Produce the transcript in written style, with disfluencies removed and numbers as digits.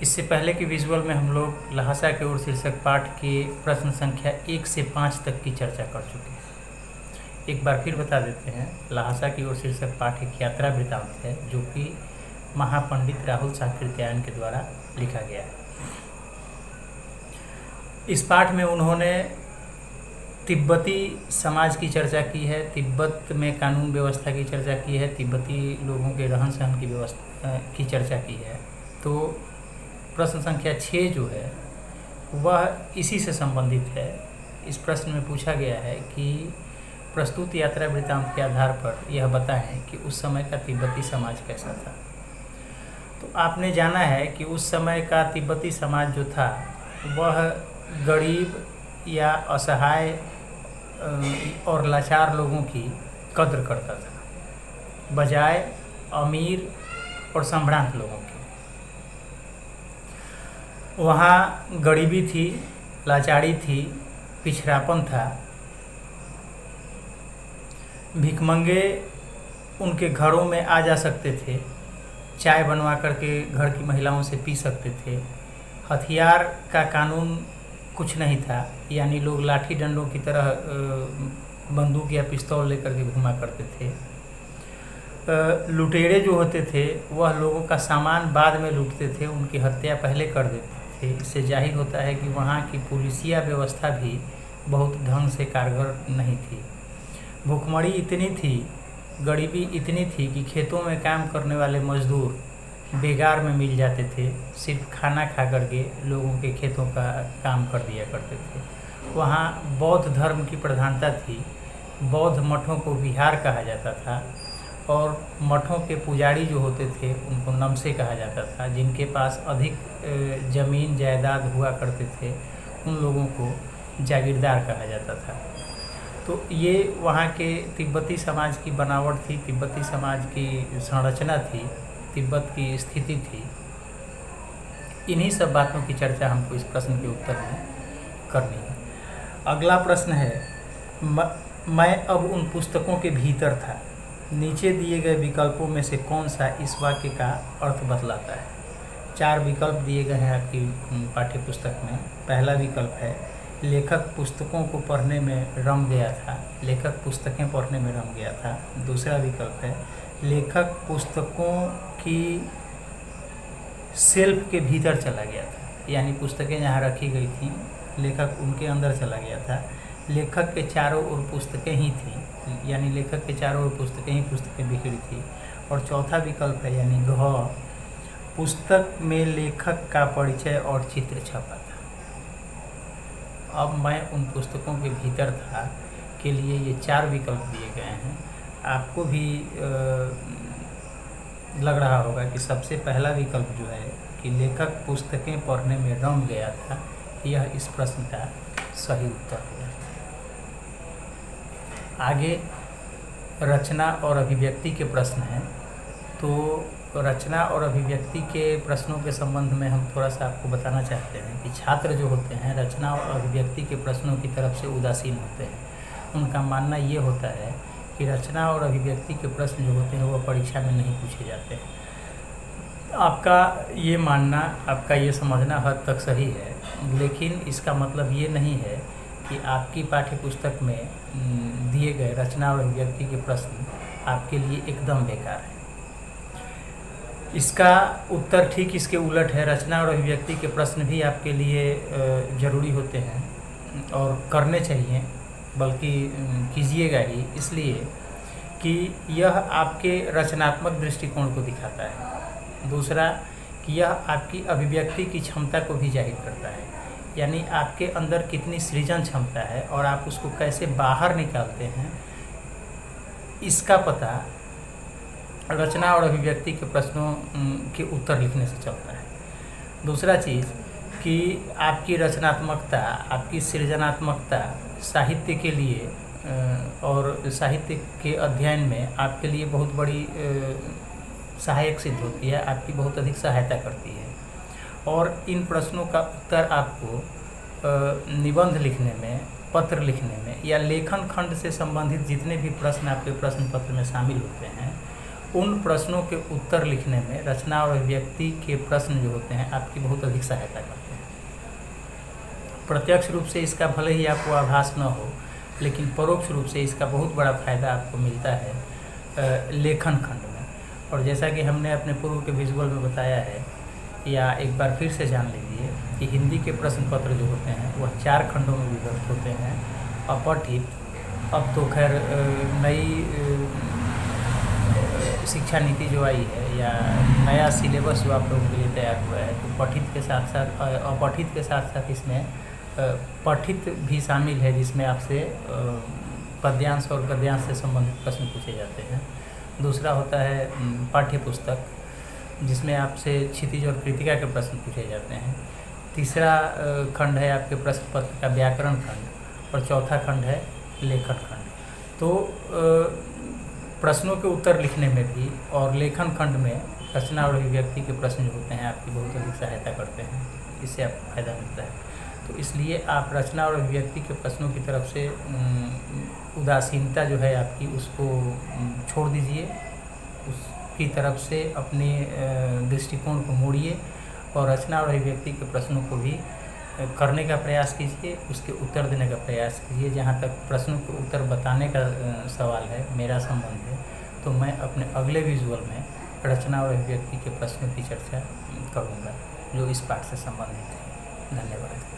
इससे पहले की विजुअल में हम लोग लहासा की ओर शीर्षक पाठ के प्रश्न संख्या 1 से 5 तक की चर्चा कर चुके हैं। एक बार फिर बता देते हैं, लहासा की ओर शीर्षक पाठ एक यात्रा वृतांत है जो कि महापंडित राहुल साकृत्यायन के द्वारा लिखा गया है। इस पाठ में उन्होंने तिब्बती समाज की चर्चा की है, तिब्बत में कानून व्यवस्था की चर्चा की है, तिब्बती लोगों के रहन सहन की व्यवस्था की चर्चा की है। तो प्रश्न संख्या 6 जो है वह इसी से संबंधित है। इस प्रश्न में पूछा गया है कि प्रस्तुत यात्रा वृत्तांत के आधार पर यह बताएं कि उस समय का तिब्बती समाज कैसा था। तो आपने जाना है कि उस समय का तिब्बती समाज जो था वह गरीब या असहाय और लाचार लोगों की कद्र करता था, बजाय अमीर और संभ्रांत लोगों की। वहाँ गरीबी थी, लाचारी थी, पिछड़ापन था। भिखमंगे उनके घरों में आ जा सकते थे, चाय बनवा करके घर की महिलाओं से पी सकते थे। हथियार का कानून कुछ नहीं था, यानी लोग लाठी डंडों की तरह बंदूक या पिस्तौल लेकर के घुमा करते थे। लुटेरे जो होते थे वह लोगों का सामान बाद में लूटते थे, उनकी हत्या पहले कर देते थे। इससे जाहिर होता है कि वहाँ की पुलिसिया व्यवस्था भी बहुत ढंग से कारगर नहीं थी। भूखमरी इतनी थी, गरीबी इतनी थी कि खेतों में काम करने वाले मजदूर बेगार में मिल जाते थे, सिर्फ खाना खा करके लोगों के खेतों का काम कर दिया करते थे। वहाँ बौद्ध धर्म की प्रधानता थी। बौद्ध मठों को विहार कहा जाता था और मठों के पुजारी जो होते थे उनको नमसे कहा जाता था। जिनके पास अधिक ज़मीन जायदाद हुआ करते थे उन लोगों को जागीरदार कहा जाता था। तो ये वहाँ के तिब्बती समाज की बनावट थी, तिब्बती समाज की संरचना थी, तिब्बत की स्थिति थी। इन्हीं सब बातों की चर्चा हमको इस प्रश्न के उत्तर में करनी है। अगला प्रश्न है, मैं अब उन पुस्तकों के भीतर था, नीचे दिए गए विकल्पों में से कौन सा इस वाक्य का अर्थ बतलाता है। 4 विकल्प दिए गए हैं आपकी पाठ्य पुस्तक में। पहला विकल्प है, लेखक पुस्तकों को पढ़ने में रम गया था, लेखक पुस्तकें पढ़ने में रम गया था। दूसरा विकल्प है, लेखक पुस्तकों की सेल्फ के भीतर चला गया था, यानी पुस्तकें जहाँ रखी गई थी लेखक उनके अंदर चला गया था। लेखक के चारों ओर पुस्तकें ही थी, यानी लेखक के चारों ओर पुस्तकें बिखरी थी। और चौथा विकल्प है, यानी घ, पुस्तक में लेखक का परिचय और चित्र छपा था। अब मैं उन पुस्तकों के भीतर था के लिए ये 4 विकल्प दिए गए हैं। आपको भी लग रहा होगा कि सबसे पहला विकल्प जो है कि लेखक पुस्तकें पढ़ने में रम गया था, यह इस प्रश्न का सही उत्तर है। आगे रचना और अभिव्यक्ति के प्रश्न हैं। तो रचना और अभिव्यक्ति के प्रश्नों के संबंध में हम थोड़ा सा आपको बताना चाहते हैं कि छात्र जो होते हैं रचना और अभिव्यक्ति के प्रश्नों की तरफ से उदासीन होते हैं। उनका मानना ये होता है कि रचना और अभिव्यक्ति के प्रश्न जो होते हैं वो परीक्षा में नहीं पूछे जाते हैं। आपका ये मानना, आपका ये समझना हद तक सही है, लेकिन इसका मतलब ये नहीं है कि आपकी पाठ्य पुस्तक में दिए गए रचना और अभिव्यक्ति के प्रश्न आपके लिए एकदम बेकार है। इसका उत्तर ठीक इसके उलट है। रचना और अभिव्यक्ति के प्रश्न भी आपके लिए ज़रूरी होते हैं और करने चाहिए, बल्कि कीजिएगा ही, इसलिए कि यह आपके रचनात्मक दृष्टिकोण को दिखाता है। दूसरा कि यह आपकी अभिव्यक्ति की क्षमता को भी जाहिर करता है, यानी आपके अंदर कितनी सृजन क्षमता है और आप उसको कैसे बाहर निकालते हैं, इसका पता रचना और अभिव्यक्ति के प्रश्नों के उत्तर लिखने से चलता है। दूसरा चीज़ कि आपकी रचनात्मकता, आपकी सृजनात्मकता साहित्य के लिए और साहित्य के अध्ययन में आपके लिए बहुत बड़ी सहायक सिद्ध होती है, आपकी बहुत अधिक सहायता करती है। और इन प्रश्नों का उत्तर आपको निबंध लिखने में, पत्र लिखने में या लेखन खंड से संबंधित जितने भी प्रश्न आपके प्रश्न पत्र में शामिल होते हैं उन प्रश्नों के उत्तर लिखने में रचना और अभिव्यक्ति के प्रश्न जो होते हैं आपकी बहुत अधिक सहायता करते हैं। प्रत्यक्ष रूप से इसका भले ही आपको आभास न हो, लेकिन परोक्ष रूप से इसका बहुत बड़ा फायदा आपको मिलता है लेखन खंड में। और जैसा कि हमने अपने पूर्व के विजुअल में बताया है, या एक बार फिर से जान लीजिए कि हिंदी के प्रश्न पत्र जो होते हैं वह 4 खंडों में विभक्त होते हैं। अपठित, अब तो खैर नई शिक्षा नीति जो आई है या नया सिलेबस जो आप लोगों के लिए तैयार हुआ है, तो पठित के साथ साथ अपठित के साथ साथ इसमें पठित भी शामिल है, जिसमें आपसे पद्यांश और गद्यांश से संबंधित प्रश्न पूछे जाते हैं। दूसरा होता है पाठ्य पुस्तक, जिसमें आपसे क्षितिज और कृतिका के प्रश्न पूछे जाते हैं। तीसरा खंड है आपके प्रश्न पत्र का व्याकरण खंड, और चौथा खंड है लेखन खंड। तो प्रश्नों के उत्तर लिखने में भी और लेखन खंड में रचना और अभिव्यक्ति के प्रश्न जो होते हैं आपकी बहुत अधिक सहायता करते हैं, इससे आपको फायदा मिलता है। तो इसलिए आप रचना और अभिव्यक्ति के प्रश्नों की तरफ से उदासीनता जो है आपकी, उसको छोड़ दीजिए, उसकी तरफ से अपने दृष्टिकोण को मोड़िए और रचना और अभिव्यक्ति के प्रश्नों को भी करने का प्रयास कीजिए, उसके उत्तर देने का प्रयास कीजिए। जहाँ तक प्रश्नों के उत्तर बताने का सवाल है, मेरा संबंध है, तो मैं अपने अगले विजुअल में रचना और अभिव्यक्ति के प्रश्नों की चर्चा करूँगा जो इस पाठ से संबंधित है। धन्यवाद।